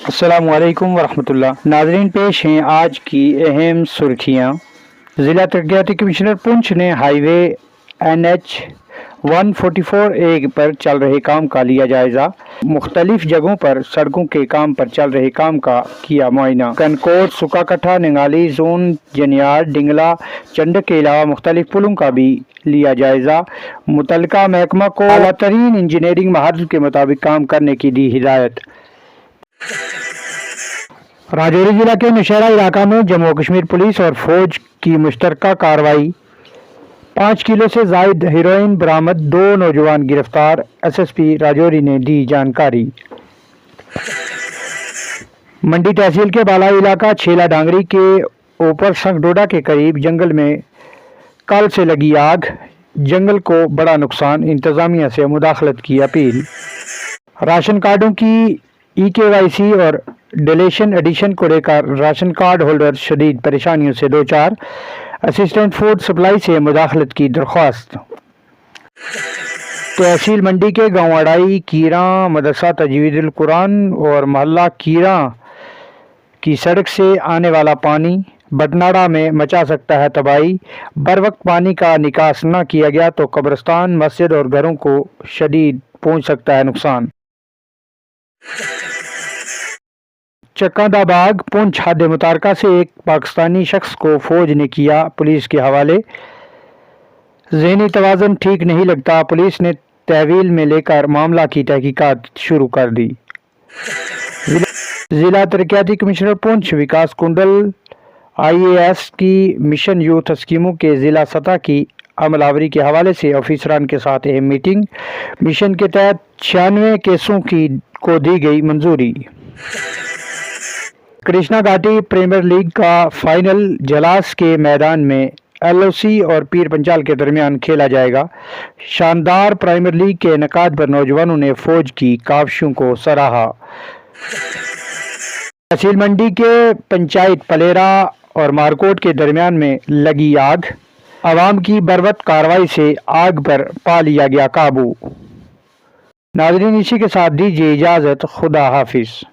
السلام علیکم ورحمۃ اللہ ناظرین، پیش ہیں آج کی اہم سرخیاں۔ ضلع ترقیاتی کمشنر پونچھ نے ہائی وے NH 144A پر چل رہے کام کا لیا جائزہ۔ مختلف جگہوں پر سڑکوں کے کام پر چل رہے کام کا کیا معائنہ۔ کنکوٹ، سکا کٹھا، ننگالی زون، جنیار، ڈنگلا، چنڈک کے علاوہ مختلف پلوں کا بھی لیا جائزہ۔ متعلقہ محکمہ کو اعلیٰ ترین انجینئرنگ مہارت کے مطابق کام کرنے کی دی ہدایت۔ راجوری ضلع کے نوشہرہ علاقہ میں جموں و کشمیر پولیس اور فوج کی مشترکہ کارروائی، 5 کلو سے زائد ہیروئن برآمد، 2 نوجوان گرفتار، SSP راجوری نے دی جانکاری۔ منڈی تحصیل کے بالائی علاقہ چھیلا ڈانگری کے اوپر سنگ ڈوڈا کے قریب جنگل میں کل سے لگی آگ، جنگل کو بڑا نقصان، انتظامیہ سے مداخلت کی اپیل۔ راشن کارڈوں کی EKYC اور ڈیلیشن ایڈیشن کو لے کر راشن کارڈ ہولڈر شدید پریشانیوں سے دوچار، اسسٹنٹ فوڈ سپلائی سے مداخلت کی درخواست۔ تحصیل منڈی کے گاؤں اڑائی، کیراں، مدرسہ تجوید القرآن اور محلہ کیراں کی سڑک سے آنے والا پانی بٹناڑا میں مچا سکتا ہے تباہی، بروقت پانی کا نکاس نہ کیا گیا تو قبرستان، مسجد اور گھروں کو شدید پہنچ سکتا ہے نقصان۔ چکاں دا باغ، پونچھ حد متارکہ سے ایک پاکستانی شخص کو فوج نے کیا پولیس کے حوالے۔ ذہنی توازن ٹھیک نہیں لگتا، پولیس نے تحویل میں لے کر معاملہ کی تحقیقات شروع کر دی۔ ضلع ترقیاتی کمشنر پونچھ وکاس کنڈل IAS کی مشن یوتھ اسکیموں کے ضلع سطح کی عمل آوری کے حوالے سے آفیسران کے ساتھ اہم میٹنگ۔ مشن کے تحت 96 کیسوں کو دی گئی منظوری۔ کرشنا گھاٹی پریمیئر لیگ کا فائنل جلاس کے میدان میں LOC اور پیر پنچال کے درمیان کھیلا جائے گا۔ شاندار پریمیئر لیگ کے انعقاد پر نوجوانوں نے فوج کی کاوشوں کو سراہا۔ تحصیل منڈی کے پنچایت پلیرا اور مارکوٹ کے درمیان میں لگی آگ، عوام کی بروقت کارروائی سے آگ پر پا لیا گیا قابو۔ ناظرین، اسی کے ساتھ دیجیے اجازت، خدا حافظ۔